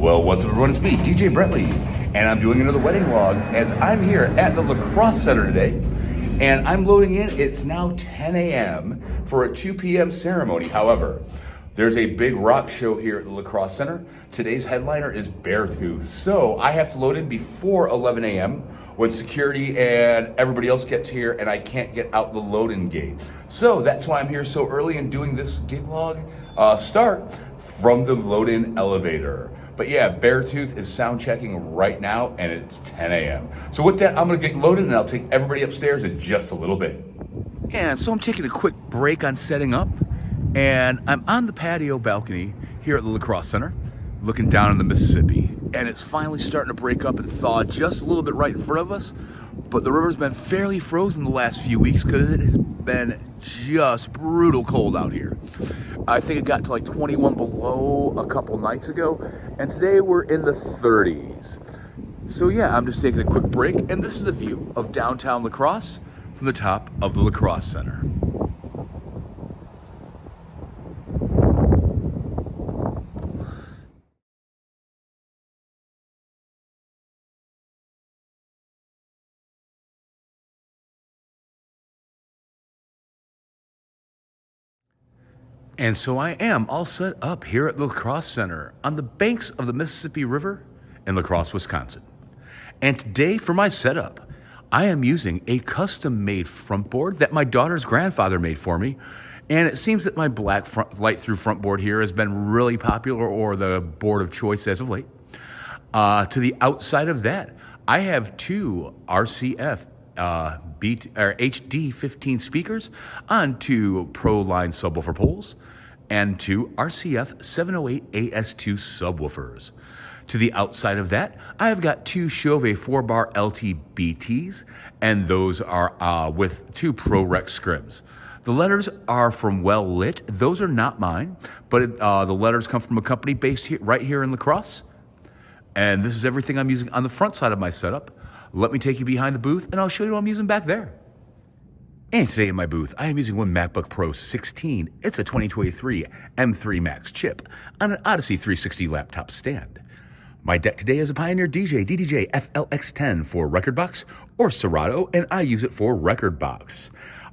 Well, what's up everyone, it's me, DJ Brentley, and I'm doing another wedding vlog as I'm here at the Lacrosse Center today, and I'm loading in. It's now 10 a.m. for a 2 p.m. ceremony. However, there's a big rock show here at the Lacrosse Center. Today's headliner is Beartooth, so I have to load in before 11 a.m. when security and everybody else gets here and I can't get out the load-in gate. So that's why I'm here so early and doing this gig log start from the load-in elevator. But yeah, Beartooth is sound checking right now and it's 10 a.m. So with that, I'm gonna get loaded and I'll take everybody upstairs in just a little bit. And so I'm taking a quick break on setting up, and I'm on the patio balcony here at the Lacrosse Center, looking down on the Mississippi. And it's finally starting to break up and thaw just a little bit right in front of us. But the river's been fairly frozen the last few weeks because it has been just brutal cold out here. I think it got to like 21 below a couple nights ago, and today we're in the 30s. So yeah, I'm just taking a quick break, and this is a view of downtown La Crosse from the top of the Lacrosse Center. And so I am all set up here at the Lacrosse Center on the banks of the Mississippi River in La Crosse, Wisconsin. And today for my setup, I am using a custom-made front board that my daughter's grandfather made for me. And it seems that my black light-through front board here has been really popular, or the board of choice as of late. To the outside of that, I have two RCF HD15 speakers on two Pro line subwoofer poles and two RCF 708 AS2 subwoofers. To the outside of that, I've got two Chauvet 4-bar LTBTs, and those are with two Pro Rex scrims. The letters are from Well Lit. Those are not mine, but the letters come from a company based here, right here in La Crosse. And this is everything I'm using on the front side of my setup. Let me take you behind the booth and I'll show you what I'm using back there. And today in my booth, I am using one MacBook Pro 16. It's a 2023 M3 Max chip on an Odyssey 360 laptop stand. My deck today is a Pioneer DJI FLX10 for Record Box or Serato, and I use it for Record Box.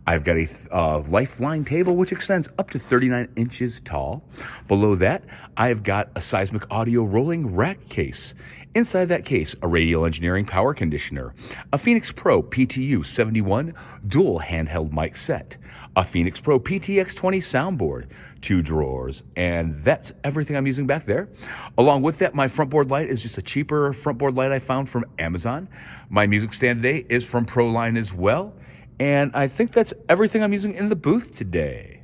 I've got a Lifeline table which extends up to 39 inches tall. Below that, I've got a seismic audio rolling rack case. Inside that case, a Radial Engineering power conditioner, a Phenyx Pro PTU-2U dual handheld mic set, a Phenyx Pro PTX20 soundboard, two drawers, and that's everything I'm using back there. Along with that, my front board light is just a cheaper front board light I found from Amazon. My music stand today is from Proline as well. And I think that's everything I'm using in the booth today.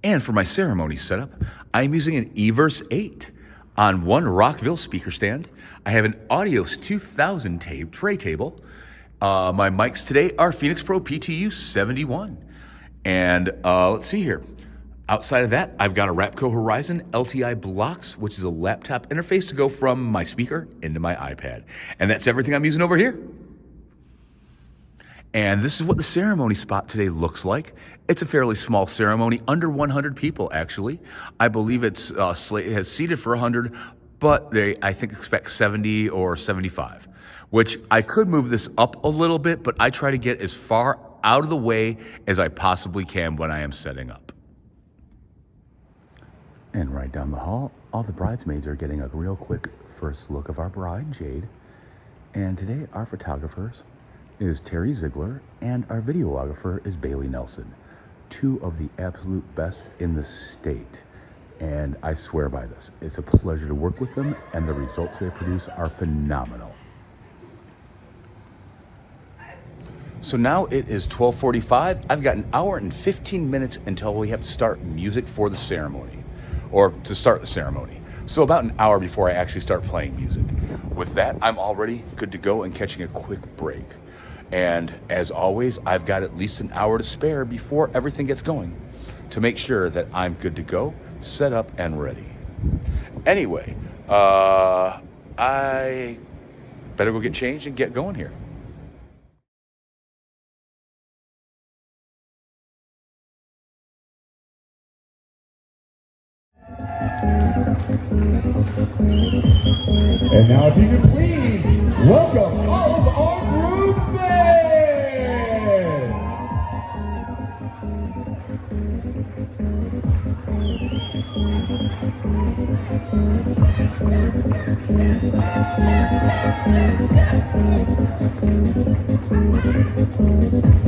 And for my ceremony setup, I'm using an Everse 8 on one Rockville speaker stand. I have an Audios 2000 tray table. My mics today are Phenyx Pro PTU-71. And let's see here. Outside of that, I've got a Rapco Horizon LTI Blocks, which is a laptop interface to go from my speaker into my iPad. And that's everything I'm using over here. And this is what the ceremony spot today looks like. It's a fairly small ceremony, under 100 people actually. I believe it has seated for 100, but they, I think, expect 70 or 75, which I could move this up a little bit, but I try to get as far out of the way as I possibly can when I am setting up. And right down the hall, all the bridesmaids are getting a real quick first look of our bride, Jade. And today, our photographers is Terry Ziegler, and our videographer is Bailey Nelson. Two of the absolute best in the state. And I swear by this. It's a pleasure to work with them, and the results they produce are phenomenal. So now it is 12:45. I've got an hour and 15 minutes until we have to start music for the ceremony, or to start the ceremony. So about an hour before I actually start playing music. With that, I'm already good to go and catching a quick break. And as always, I've got at least an hour to spare before everything gets going to make sure that I'm good to go, set up, and ready. Anyway, I better go get changed and get going here. And now if you could please welcome all of our groomsmen!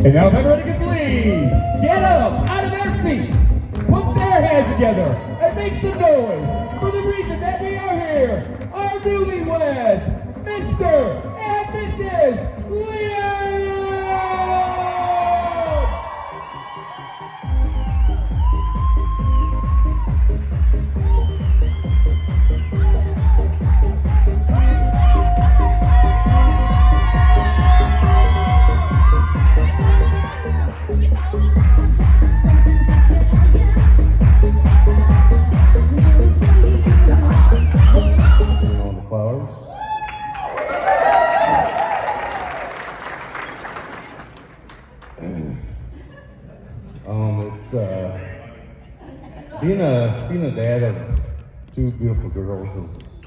And now if everybody could please get up out of their seats, put their hands together, and make some noise for the reason that we are here, our newlyweds, Mr. and Mrs. Liam! Being a dad of two beautiful girls is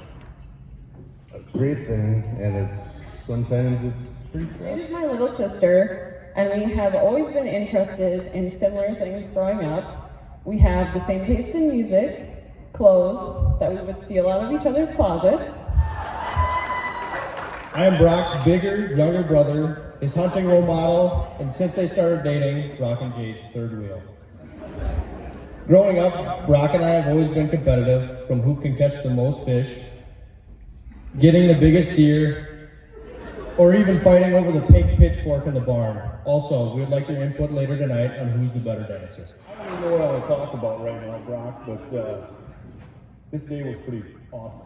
a great thing, and sometimes it's pretty stressful. She's my little sister, and we have always been interested in similar things growing up. We have the same taste in music, clothes that we would steal out of each other's closets. I am Brock's bigger, younger brother, his hunting role model, and since they started dating, Brock and Jade's third wheel. Growing up, Brock and I have always been competitive, from who can catch the most fish, getting the biggest deer, or even fighting over the pink pitchfork in the barn. Also, we would like your input later tonight on who's the better dancer. I don't even know what I want to talk about right now, Brock, but this day was pretty awesome.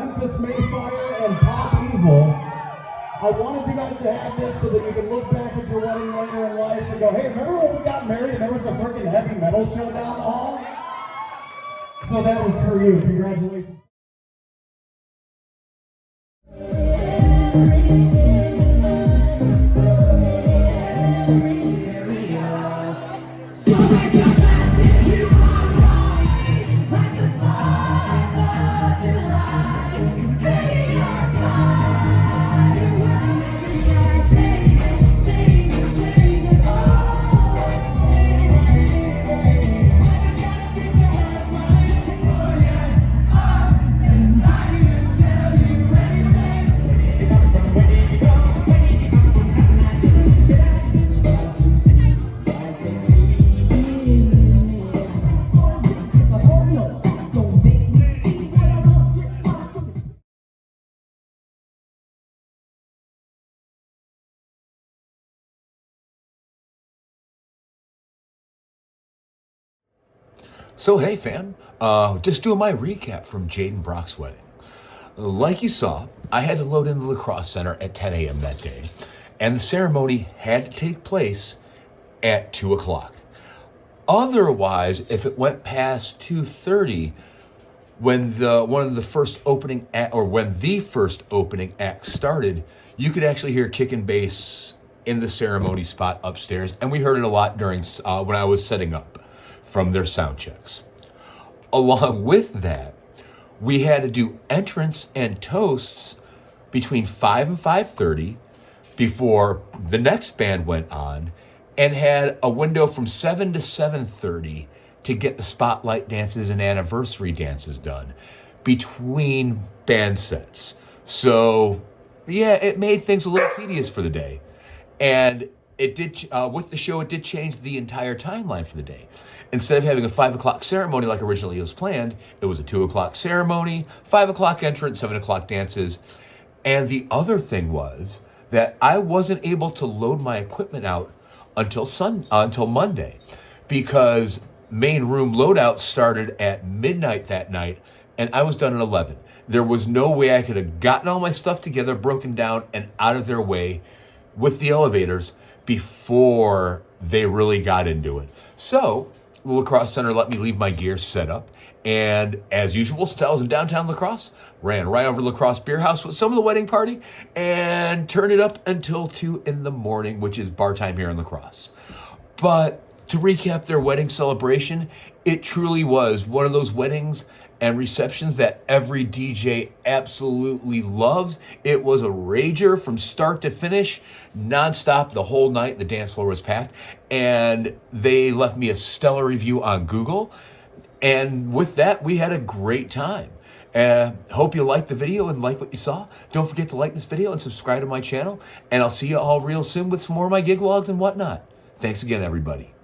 Memphis Mayfire and Pop Evil. I wanted you guys to have this so that you can look back at your wedding later in life and go, hey, remember when we got married and there was a freaking heavy metal show down the hall? So that was for you. Congratulations. So hey fam, just doing my recap from Jade and Brock's wedding. Like you saw, I had to load in the lacrosse center at 10 a.m. that day, and the ceremony had to take place at 2 o'clock. Otherwise, if it went past 2:30, when the first opening act started, you could actually hear kick and bass in the ceremony spot upstairs, and we heard it a lot during when I was setting up from their sound checks. Along with that, we had to do entrance and toasts between 5 and 5:30 before the next band went on, and had a window from 7 to 7:30 to get the spotlight dances and anniversary dances done between band sets. So yeah, it made things a little tedious for the day. And it did, with the show, it did change the entire timeline for the day. Instead of having a 5 o'clock ceremony like originally was planned, it was a 2 o'clock ceremony, 5 o'clock entrance, 7 o'clock dances. And the other thing was that I wasn't able to load my equipment out until Monday, because main room loadout started at midnight that night, and I was done at 11. There was no way I could have gotten all my stuff together, broken down, and out of their way with the elevators before they really got into it. So the lacrosse center let me leave my gear set up, and as usual, since I was in downtown La Crosse, ran right over to La Crosse Beer House with some of the wedding party and turned it up until 2 in the morning, which is bar time here in La Crosse. But to recap their wedding celebration, it truly was one of those weddings and receptions that every DJ absolutely loves. It was a rager from start to finish, nonstop the whole night. The dance floor was packed, and they left me a stellar review on Google. And with that, we had a great time. Hope you liked the video and like what you saw. Don't forget to like this video and subscribe to my channel, and I'll see you all real soon with some more of my gig logs and whatnot. Thanks again, everybody.